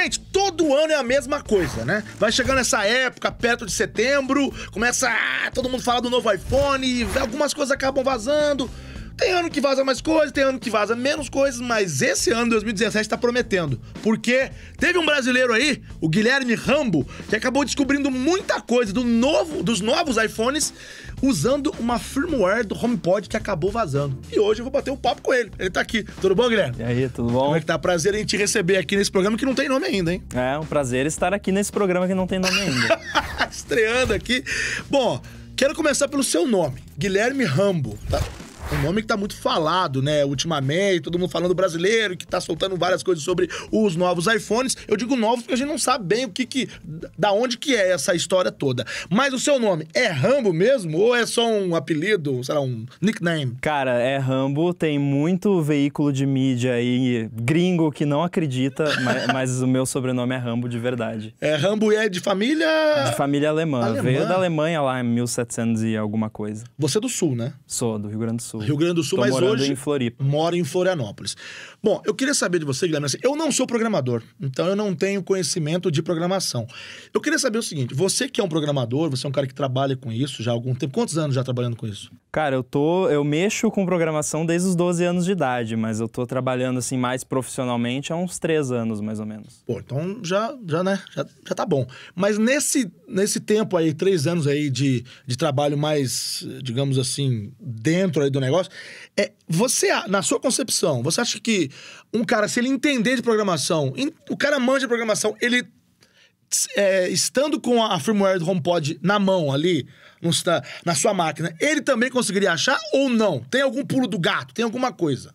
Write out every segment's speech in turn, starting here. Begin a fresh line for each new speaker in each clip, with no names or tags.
Gente, todo ano é a mesma coisa, né? Vai chegando essa época, perto de setembro, começa todo mundo falar do novo iPhone, algumas coisas acabam vazando. Tem ano que vaza mais coisas, tem ano que vaza menos coisas, mas esse ano, 2017, tá prometendo. Porque teve um brasileiro aí, o Guilherme Rambo, que acabou descobrindo muita coisa dos novos iPhones usando uma firmware do HomePod que acabou vazando. E hoje eu vou bater um papo com ele. Ele tá aqui. Tudo bom, Guilherme?
E aí, tudo bom?
Como é que tá? Prazer em te receber aqui nesse programa que não tem nome ainda, hein?
É um prazer estar aqui nesse programa que não tem nome ainda.
Estreando aqui. Bom, quero começar pelo seu nome, Guilherme Rambo, tá? Um nome que tá muito falado, né, ultimamente, todo mundo falando brasileiro, que tá soltando várias coisas sobre os novos iPhones. Eu digo novos porque a gente não sabe bem da onde que é essa história toda. Mas o seu nome é Rambo mesmo? Ou é só um apelido, sei lá, um nickname?
Cara, é Rambo, tem muito veículo de mídia aí, gringo, que não acredita, mas o meu sobrenome é Rambo de verdade.
É, Rambo é de família...
De família alemã. Veio da Alemanha lá em 1700 e alguma coisa.
Você é do Sul, né?
Sou, do Rio Grande do Sul.
Rio Grande do Sul,
Tô
mas hoje
em Floripa.
moro em Florianópolis. Bom, eu queria saber de você, Guilherme, assim, eu não sou programador, então eu não tenho conhecimento de programação. Eu queria saber o seguinte, você que é um programador, você é um cara que trabalha com isso já há algum tempo, quantos anos já trabalhando com isso?
Cara, eu mexo com programação desde os 12 anos de idade, mas eu tô trabalhando assim mais profissionalmente há uns 3 anos, mais ou menos.
Pô, então já tá bom. Mas nesse tempo aí, 3 anos aí de trabalho mais, digamos assim, dentro aí do negócio, você, na sua concepção, você acha que um cara, se ele entender de programação, o cara manja de programação, ele estando com a firmware do HomePod na mão ali, na sua máquina, ele também conseguiria achar ou não? Tem algum pulo do gato? Tem alguma coisa?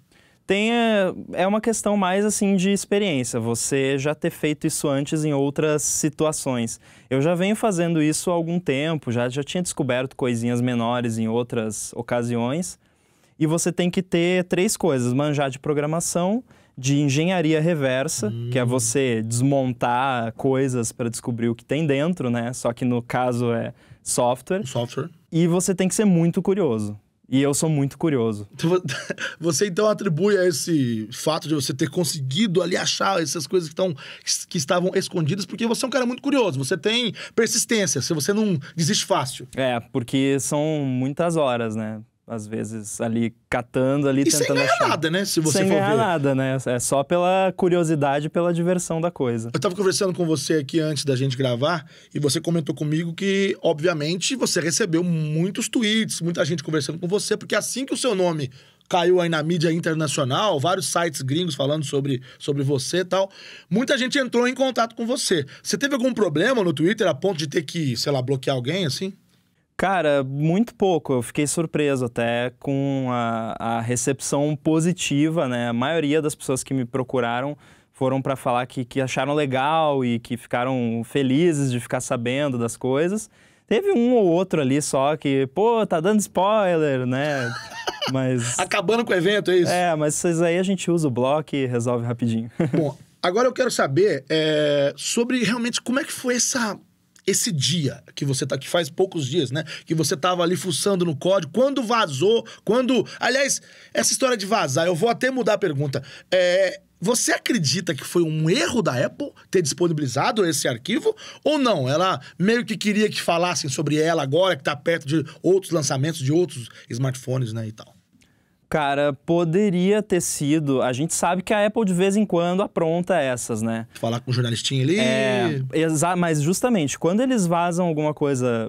É uma questão mais assim de experiência, você já ter feito isso antes em outras situações. Eu já venho fazendo isso há algum tempo, já tinha descoberto coisinhas menores em outras ocasiões. E você tem que ter 3 coisas: manjar de programação, de engenharia reversa, que é você desmontar coisas para descobrir o que tem dentro, né? Só que no caso é software. E você tem que ser muito curioso. E eu sou muito curioso.
Você então atribui a esse fato de você ter conseguido ali achar essas coisas que estavam escondidas, porque você é um cara muito curioso, você tem persistência, se você não desiste fácil.
É, porque são muitas horas, né? Às vezes ali catando, ali tentando achar.
E sem ganhar nada, né? Se você
sem
for
ganhar
ver.
nada, né? É só pela curiosidade, pela diversão da coisa.
Eu tava conversando com você aqui antes da gente gravar e você comentou comigo que, obviamente, você recebeu muitos tweets, muita gente conversando com você, porque assim que o seu nome caiu aí na mídia internacional, vários sites gringos falando sobre você e tal, muita gente entrou em contato com você. Você teve algum problema no Twitter a ponto de ter que, sei lá, bloquear alguém, assim?
Cara, muito pouco. Eu fiquei surpreso até com a recepção positiva, né? A maioria das pessoas que me procuraram foram para falar que acharam legal e que ficaram felizes de ficar sabendo das coisas. Teve um ou outro ali só que, pô, tá dando spoiler, né? Mas...
Acabando com o evento, é isso?
É, mas isso aí a gente usa o bloco e resolve rapidinho.
Bom, agora eu quero saber sobre realmente como é que foi esse dia que você que faz poucos dias, né? Que você tava ali fuçando no código, quando vazou, Aliás, essa história de vazar, eu vou até mudar a pergunta. Você acredita que foi um erro da Apple ter disponibilizado esse arquivo? Ou não? Ela meio que queria que falassem sobre ela agora, que tá perto de outros lançamentos, de outros smartphones, né, e tal.
Cara, poderia ter sido. A gente sabe que a Apple de vez em quando apronta essas, né?
Falar com o jornalistinho ali.
Mas justamente, quando eles vazam alguma coisa,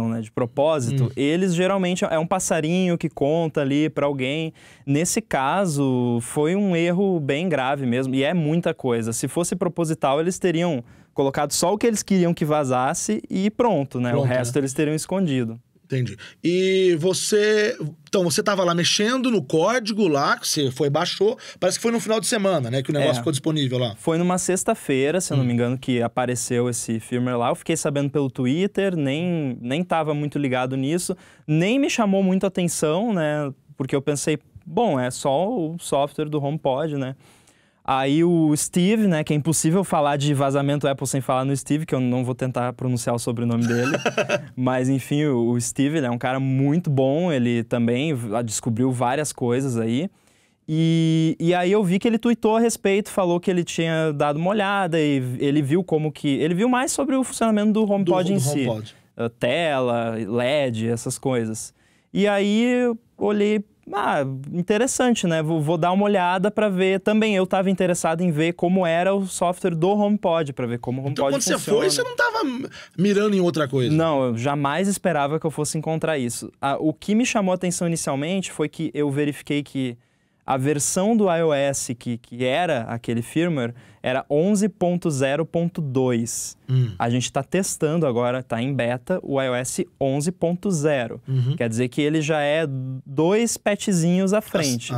né, de propósito, eles geralmente é um passarinho que conta ali pra alguém. Nesse caso, foi um erro bem grave mesmo, e é muita coisa. Se fosse proposital, eles teriam colocado só o que eles queriam que vazasse e pronto, né? O resto eles teriam escondido.
Entendi. E você... Então, você tava lá mexendo no código lá, que você baixou, parece que foi no final de semana, né? Que o negócio ficou disponível lá.
Foi numa sexta-feira, se eu não me engano, que apareceu esse firmware lá. Eu fiquei sabendo pelo Twitter, nem tava muito ligado nisso, nem me chamou muito a atenção, né? Porque eu pensei, bom, é só o software do HomePod, né? Aí o Steve, né, que é impossível falar de vazamento Apple sem falar no Steve, que eu não vou tentar pronunciar o sobrenome dele. Mas, enfim, o Steve, ele é um cara muito bom, ele também descobriu várias coisas aí. E aí eu vi que ele tweetou a respeito, falou que ele tinha dado uma olhada e ele viu como que... Ele viu mais sobre o funcionamento do HomePod em si. Tela, LED, essas coisas. E aí eu olhei, interessante, né? Vou dar uma olhada para ver. Também eu estava interessado em ver como era o software do HomePod, para ver como o HomePod funciona.
Então quando você foi, você não estava mirando em outra coisa?
Não, eu jamais esperava que eu fosse encontrar isso. O que me chamou a atenção inicialmente foi que eu verifiquei que a versão do iOS que era aquele firmware era 11.0.2. A gente está testando agora, está em beta, o iOS 11.0. Quer dizer que ele já é 2 patchzinhos à frente.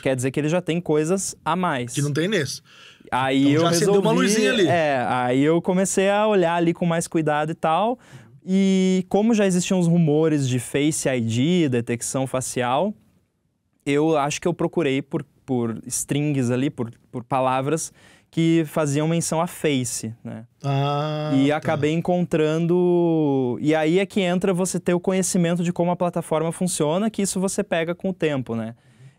Quer dizer que ele já tem coisas a mais.
Que não tem nesse.
Aí então,
já acendeu uma luzinha ali.
Aí eu comecei a olhar ali com mais cuidado e tal. E como já existiam os rumores de Face ID, detecção facial, eu acho que eu procurei por strings ali, por palavras que faziam menção a Face, né? E acabei encontrando... E aí é que entra você ter o conhecimento de como a plataforma funciona, que isso você pega com o tempo, né?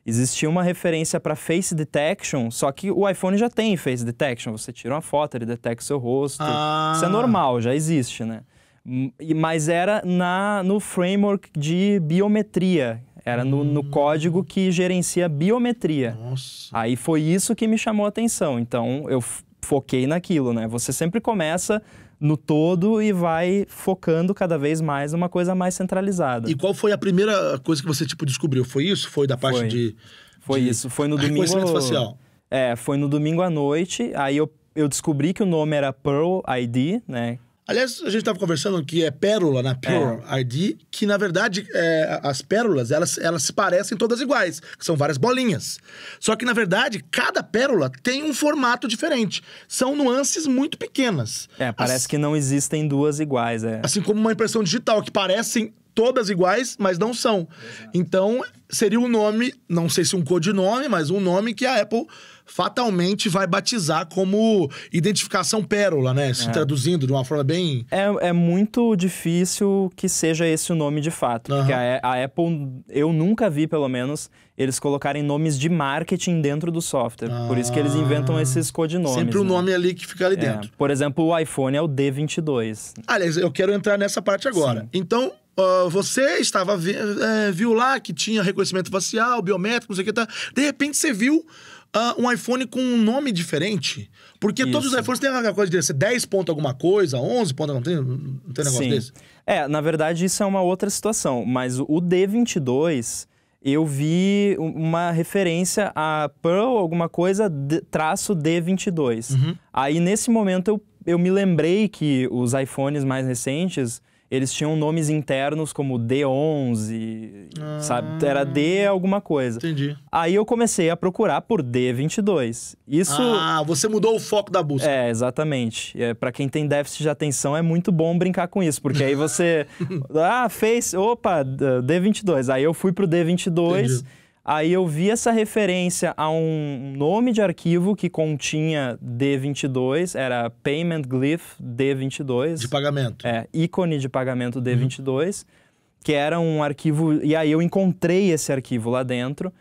Existia uma referência para Face Detection, só que o iPhone já tem Face Detection. Você tira uma foto, ele detecta o seu rosto. Isso é normal, já existe, né? Mas era no framework de biometria. Era no código que gerencia biometria.
Nossa.
Aí foi isso que me chamou a atenção. Então, eu foquei naquilo, né? Você sempre começa no todo e vai focando cada vez mais numa coisa mais centralizada.
E qual foi a primeira coisa que você, descobriu? Foi isso? Foi da parte de...
Foi isso. Foi no domingo...
Reconhecimento facial.
Foi no domingo à noite. Aí eu descobri que o nome era Pearl ID, né?
Aliás, a gente estava conversando que é pérola, né? Pearl ID, que na verdade as pérolas, elas se parecem todas iguais, que são várias bolinhas. Só que na verdade, cada pérola tem um formato diferente. São nuances muito pequenas.
Parece que não existem duas iguais,
Assim como uma impressão digital, que parecem todas iguais, mas não são. Então, seria um nome, não sei se um codinome, mas um nome que a Apple fatalmente vai batizar como identificação pérola, né? Se traduzindo de uma forma bem...
É muito difícil que seja esse o nome de fato. Porque a Apple, eu nunca vi, pelo menos, eles colocarem nomes de marketing dentro do software. Por isso que eles inventam esses codinomes.
Sempre o nome ali que fica ali dentro.
Por exemplo, o iPhone é o D22.
Aliás, eu quero entrar nessa parte agora. Sim. Então... você estava viu lá que tinha reconhecimento facial, biométrico, não sei o que, tá. De repente você viu um iPhone com um nome diferente. Porque todos os iPhones têm aquela coisa de ser 10 ponto alguma coisa, 11 ponto alguma coisa, não tem negócio desse?
Na verdade isso é uma outra situação, mas o D22... eu vi uma referência a Pearl, alguma coisa, traço D22. Aí, nesse momento, eu me lembrei que os iPhones mais recentes, eles tinham nomes internos como D11, sabe? Era D alguma coisa.
Entendi.
Aí eu comecei a procurar por D22. Isso...
você mudou o foco da busca.
Exatamente. Para quem tem déficit de atenção, é muito bom brincar com isso, porque aí você... D22. Aí eu fui pro D22... Entendi. Aí eu vi essa referência a um nome de arquivo que continha D22, era Payment Glyph D22.
De pagamento.
Ícone de pagamento D22, que era um arquivo... E aí eu encontrei esse arquivo lá dentro.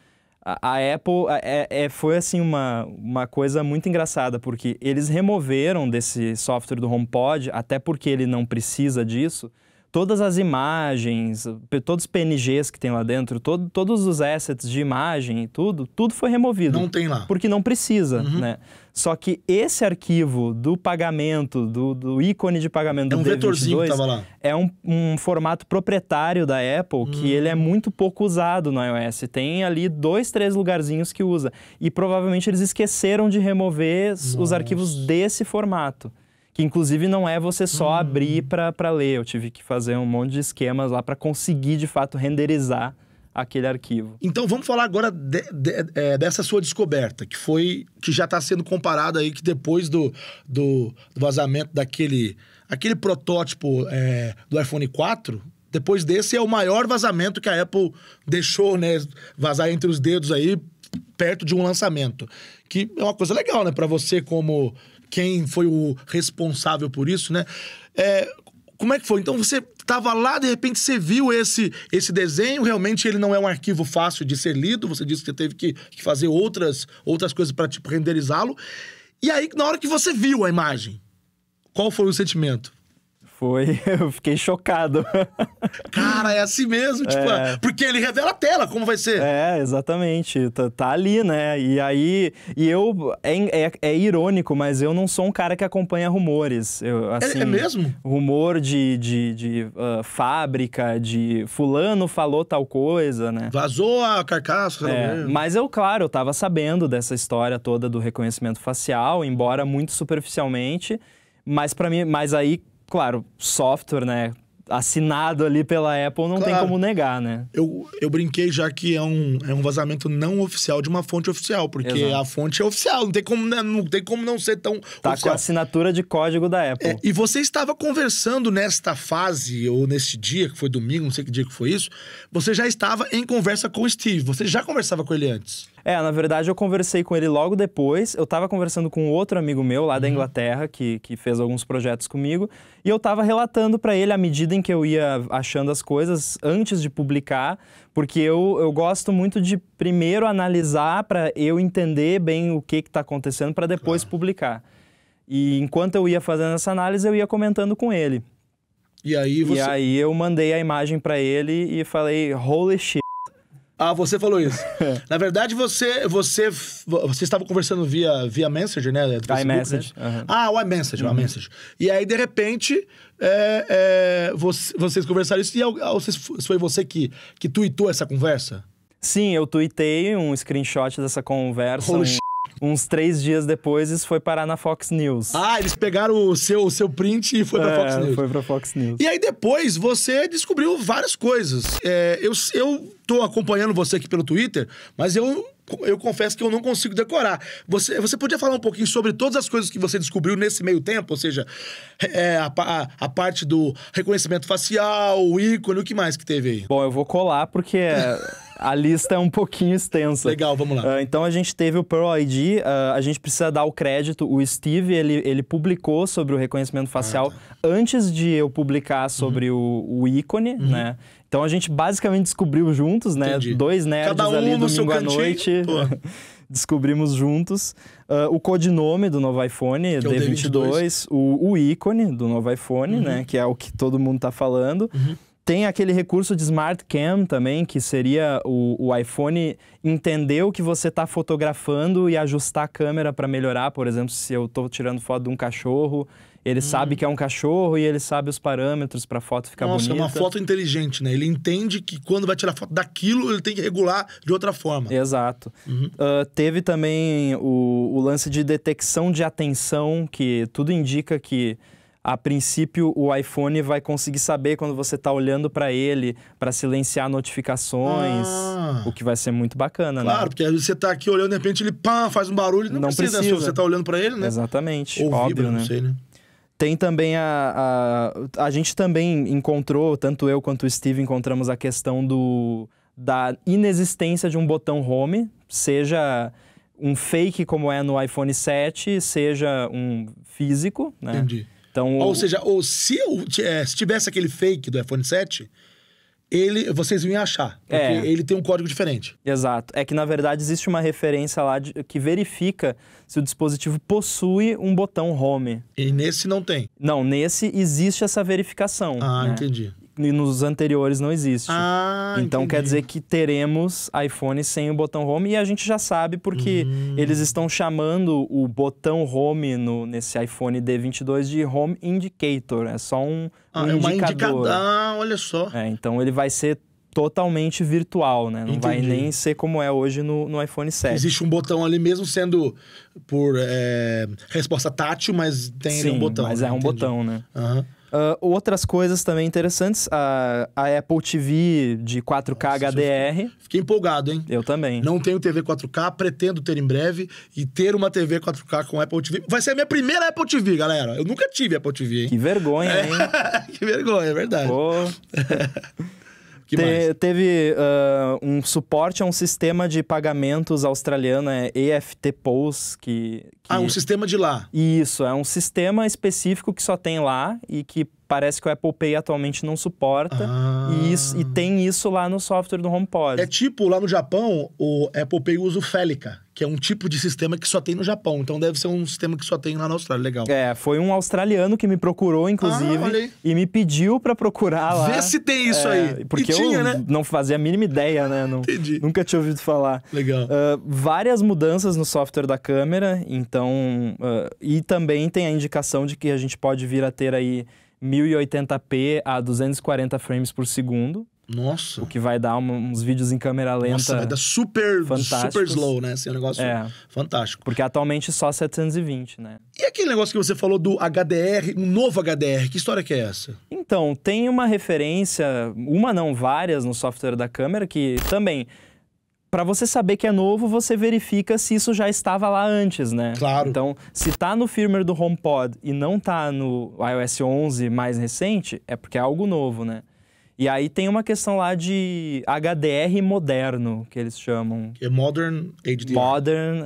A Apple foi assim uma coisa muito engraçada, porque eles removeram desse software do HomePod, até porque ele não precisa disso, todas as imagens, todos os PNGs que tem lá dentro, todos os assets de imagem, tudo foi removido.
Não tem lá.
Porque não precisa, né? Só que esse arquivo do pagamento, do ícone de pagamento do D22...
vetorzinho que tava lá.
É um formato proprietário da Apple, que ele é muito pouco usado no iOS. Tem ali 2, 3 lugarzinhos que usa. E provavelmente eles esqueceram de remover os arquivos desse formato. Que inclusive não é você só abrir para ler. Eu tive que fazer um monte de esquemas lá para conseguir, de fato, renderizar aquele arquivo.
Então vamos falar agora dessa sua descoberta, que já está sendo comparada aí, que depois do vazamento daquele protótipo do iPhone 4, depois desse é o maior vazamento que a Apple deixou, né, vazar entre os dedos aí, perto de um lançamento. Que é uma coisa legal, né, para você como... quem foi o responsável por isso, né? como é que foi? Então você tava lá, de repente você viu esse desenho, realmente ele não é um arquivo fácil de ser lido, você disse que você teve que fazer outras coisas para tipo, renderizá-lo. E aí, na hora que você viu a imagem, qual foi o sentimento?
Eu fiquei chocado.
Cara, é assim mesmo, tipo, porque ele revela a tela, como vai ser.
Exatamente, tá ali, né? E aí, é irônico, mas eu não sou um cara que acompanha rumores. Assim,
é mesmo?
Rumor de fábrica, de fulano falou tal coisa, né?
Vazou a carcaça.
Mas claro, eu tava sabendo dessa história toda do reconhecimento facial, embora muito superficialmente, mas para mim, aí... Claro, software, né? Assinado ali pela Apple, não tem como negar, né?
Eu brinquei já que é um vazamento não oficial de uma fonte oficial, porque a fonte é oficial, não tem como não ser tão
tá
oficial.
Com a assinatura de código da Apple.
E você estava conversando nesta fase, ou neste dia, que foi domingo, não sei que dia que foi isso, você já estava em conversa com o Steve, você já conversava com ele antes?
Na verdade, eu conversei com ele logo depois. Eu tava conversando com outro amigo meu lá da Inglaterra, que fez alguns projetos comigo, e eu tava relatando para ele à medida em que eu ia achando as coisas antes de publicar, porque eu gosto muito de primeiro analisar para eu entender bem o que tá acontecendo para depois publicar. E enquanto eu ia fazendo essa análise, eu ia comentando com ele.
E aí
eu mandei a imagem para ele e falei, holy shit.
Ah, você falou isso. Na verdade, você estava conversando via Messenger, né?
iMessage.
O iMessage, o iMessage. E aí, de repente, vocês conversaram isso e foi você que tweetou essa conversa?
Sim, eu tuitei um screenshot dessa conversa. Uns 3 dias depois, isso foi parar na Fox News.
Ah, eles pegaram o seu print e foi pra Fox News.
Foi pra Fox News.
E aí depois você descobriu várias coisas. Eu tô acompanhando você aqui pelo Twitter, mas eu confesso que eu não consigo decorar. Você podia falar um pouquinho sobre todas as coisas que você descobriu nesse meio tempo? Ou seja, a parte do reconhecimento facial, o ícone, o que mais que teve aí?
Bom, eu vou colar porque a lista é um pouquinho extensa.
Legal, vamos lá.
Então a gente teve o Pearl ID, a gente precisa dar o crédito. O Steve, ele publicou sobre o reconhecimento facial antes de eu publicar sobre o ícone, né? Então a gente basicamente descobriu juntos, né?
Entendi.
2 nerds ali domingo à noite. Descobrimos juntos. O codinome do novo iPhone, que D22. O ícone do novo iPhone, né? Que é o que todo mundo tá falando. Tem aquele recurso de Smart Cam também, que seria o iPhone entender o que você está fotografando e ajustar a câmera para melhorar. Por exemplo, se eu estou tirando foto de um cachorro, ele sabe que é um cachorro e ele sabe os parâmetros para a foto ficar bonita.
Nossa, é uma foto inteligente, né? Ele entende que quando vai tirar foto daquilo, ele tem que regular de outra forma.
Exato. Teve também o lance de detecção de atenção, que tudo indica que a princípio, o iPhone vai conseguir saber quando você está olhando para ele, para silenciar notificações, o que vai ser muito bacana, né?
Claro, porque às vezes você está aqui olhando, de repente ele faz um barulho, não precisa. Se você está olhando para ele, né?
Exatamente,
ou
óbvio,
vibra,
né?
Não sei, né?
Tem também a gente também encontrou, tanto eu quanto o Steve encontramos a questão da inexistência de um botão Home, seja um fake como é no iPhone 7, seja um físico, né?
Entendi.
Então,
ou seja, se tivesse aquele fake do iPhone 7, vocês iam achar. Porque ele tem um código diferente.
Exato. É que, na verdade, existe uma referência lá que verifica se o dispositivo possui um botão Home.
E nesse não tem?
Não, nesse existe essa verificação.
Ah,
né?
entendi.
E nos anteriores não existe. Então
entendi.
Quer dizer que teremos iPhone sem o botão Home e a gente já sabe porque eles estão chamando o botão Home nesse iPhone D22 de Home Indicator. É só um indicador.
Olha só.
Então ele vai ser totalmente virtual, né? Não vai nem ser como é hoje no iPhone 7.
Existe um botão ali mesmo sendo por resposta tátil, mas tem ali um botão.
Mas é um botão, né?
Outras
coisas também interessantes, a Apple TV de 4K HDR.
Fiquei empolgado, hein?
Eu também.
Não tenho TV 4K, pretendo ter em breve e ter uma TV 4K com Apple TV. Vai ser a minha primeira Apple TV, galera. Eu nunca tive Apple TV, hein?
Que vergonha, hein?
Que vergonha, é verdade.
Pô.
Teve
um suporte a um sistema de pagamentos australiano, EFT POS, que
Ah, um sistema de lá.
Isso, é um sistema específico que só tem lá e que parece que o Apple Pay atualmente não suporta. E tem isso lá no software do HomePod.
É tipo, lá no Japão, o Apple Pay usa o Felica, que é um tipo de sistema que só tem no Japão. Então deve ser um sistema que só tem lá na Austrália. Legal.
Foi um australiano que me procurou, inclusive, e me pediu pra procurar lá.
Vê se tem isso aí.
Porque
tinha,
eu
né?
não fazia a mínima ideia, né?
Entendi.
Nunca tinha ouvido falar.
Legal.
Várias mudanças no software da câmera, então... e também tem a indicação de que a gente pode vir a ter aí 1080p a 240 frames por segundo.
Nossa.
O que vai dar uns vídeos em câmera lenta.
Nossa, vai dar super slow, né? Assim, um negócio fantástico.
Porque atualmente só 720, né?
E aquele negócio que você falou do HDR, um novo HDR, que história que é essa?
Então, tem uma referência, uma não, várias no software da câmera, que também... Para você saber que é novo, você verifica se isso já estava lá antes, né?
Claro.
Então, se tá no firmware do HomePod e não tá no iOS 11 mais recente, é porque é algo novo, né? E aí tem uma questão lá de HDR moderno, que eles chamam.
Que é Modern HDR.
Modern,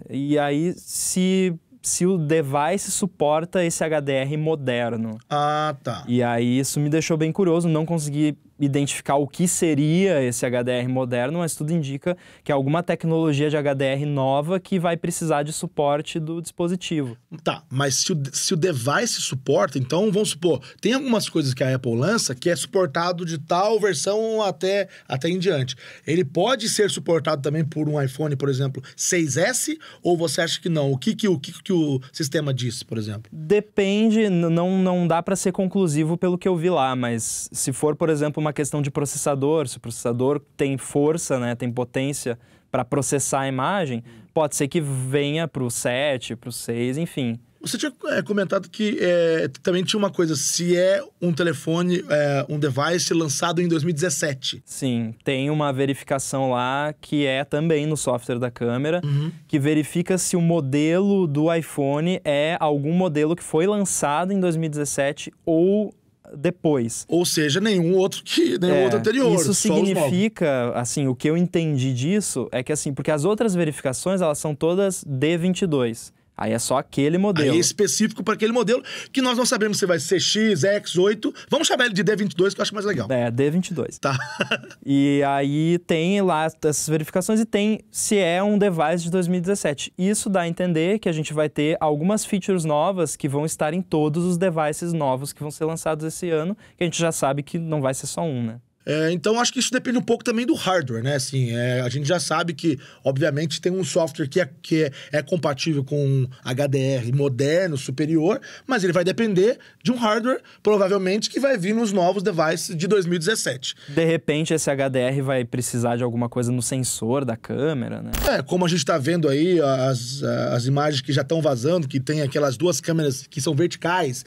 E aí, se o device suporta esse HDR moderno.
Ah, tá.
E aí isso me deixou bem curioso, não consegui identificar o que seria esse HDR moderno, mas tudo indica que é alguma tecnologia de HDR nova que vai precisar de suporte do dispositivo.
Tá, mas se o device suporta, então vamos supor, tem algumas coisas que a Apple lança que é suportado de tal versão até em diante. Ele pode ser suportado também por um iPhone, por exemplo, 6S, ou você acha que não? O que o sistema diz, por exemplo?
Depende, não dá para ser conclusivo pelo que eu vi lá, mas se for, por exemplo, uma questão de processador, se o processador tem força, né, tem potência para processar a imagem, pode ser que venha para o 7, para o 6, enfim.
Você tinha comentado que também tinha uma coisa, se é um telefone, um device lançado em 2017.
Sim, tem uma verificação lá que é também no software da câmera, que verifica se o modelo do iPhone é algum modelo que foi lançado em 2017 ou depois.
Ou seja, nenhum outro anterior.
Isso significa, assim, o que eu entendi disso é que, assim, porque as outras verificações, elas são todas D22. Aí é só aquele modelo.
Aí é específico para aquele modelo, que nós não sabemos se vai ser X, X, 8. Vamos chamar ele de D22, que eu acho mais legal.
D22.
Tá.
E aí tem lá essas verificações e tem se é um device de 2017. Isso dá a entender que a gente vai ter algumas features novas que vão estar em todos os devices novos que vão ser lançados esse ano, que a gente já sabe que não vai ser só um, né?
Então, acho que isso depende um pouco também do hardware, né? Assim, a gente já sabe que, obviamente, tem um software que é compatível com um HDR moderno, superior, mas ele vai depender de um hardware, provavelmente, que vai vir nos novos devices de 2017.
De repente, esse HDR vai precisar de alguma coisa no sensor da câmera, né?
Como a gente tá vendo aí, as imagens que já estão vazando, que tem aquelas duas câmeras que são verticais,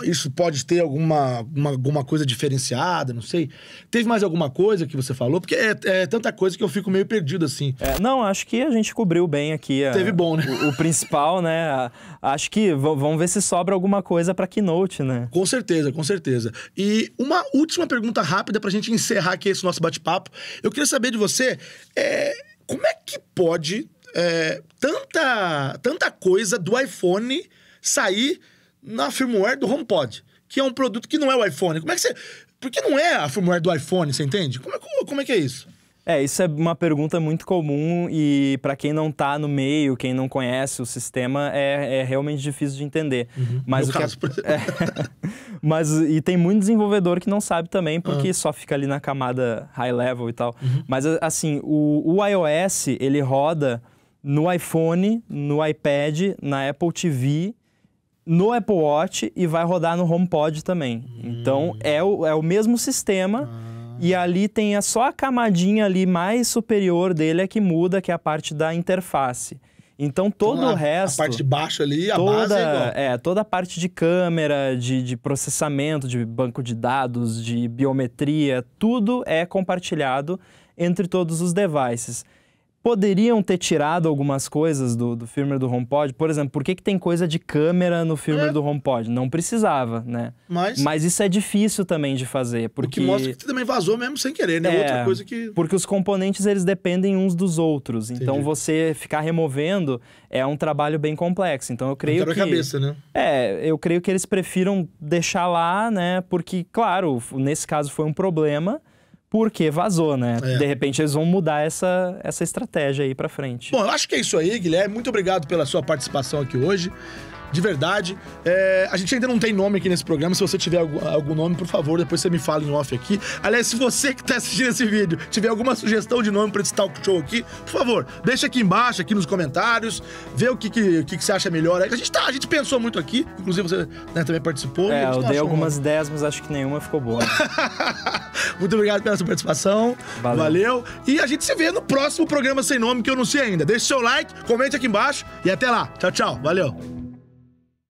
isso pode ter alguma coisa diferenciada, não sei. Teve mais alguma coisa que você falou? Porque é tanta coisa que eu fico meio perdido, assim.
Não, acho que a gente cobriu bem aqui.
Teve bom, né?
O principal, né? Acho que vamos ver se sobra alguma coisa para Keynote, né?
Com certeza, com certeza. E uma última pergunta rápida pra gente encerrar aqui esse nosso bate-papo. Eu queria saber de você, como é que pode tanta coisa do iPhone sair na firmware do HomePod? Que é um produto que não é o iPhone. Como é que você... Porque não é a firmware do iPhone, você entende? Como é que é isso?
Isso é uma pergunta muito comum e para quem não tá no meio, quem não conhece o sistema, é realmente difícil de entender. Mas e tem muito desenvolvedor que não sabe também, porque só fica ali na camada high level e tal. Mas assim, o iOS, ele roda no iPhone, no iPad, na Apple TV, no Apple Watch e vai rodar no HomePod também. Então, é o mesmo sistema e ali tem só a camadinha ali mais superior dele é que muda, que é a parte da interface. Então, todo o resto...
A parte de baixo ali, a base é igual.
Toda a parte de câmera, de processamento, de banco de dados, de biometria, tudo é compartilhado entre todos os devices. poderiam ter tirado algumas coisas do firmware do HomePod. Por exemplo, por que tem coisa de câmera no firmware do HomePod? Não precisava, né? Mas isso é difícil também de fazer, porque...
O que mostra que também vazou mesmo sem querer, né? Outra coisa que...
Porque os componentes, eles dependem uns dos outros. Entendi. Então, você ficar removendo é um trabalho bem complexo. Então, eu creio que...
cabeça, né?
Eu creio que eles prefiram deixar lá, né? Porque, claro, nesse caso foi um problema... Porque vazou, né? De repente eles vão mudar essa estratégia aí pra frente.
Bom, eu acho que é isso aí, Guilherme. Muito obrigado pela sua participação aqui hoje. De verdade. A gente ainda não tem nome aqui nesse programa. Se você tiver algum nome, por favor, depois você me fala em off aqui. Aliás, se você que tá assistindo esse vídeo tiver alguma sugestão de nome pra esse talk show aqui, por favor, deixa aqui embaixo, aqui nos comentários, vê o que você acha melhor. A gente pensou muito aqui, inclusive você, né, também participou.
Eu dei algumas ideias, mas acho que nenhuma ficou boa.
Muito obrigado pela sua participação. Valeu. E a gente se vê no próximo programa sem nome, que eu não sei ainda. Deixe seu like, comente aqui embaixo e até lá. Tchau, tchau. Valeu.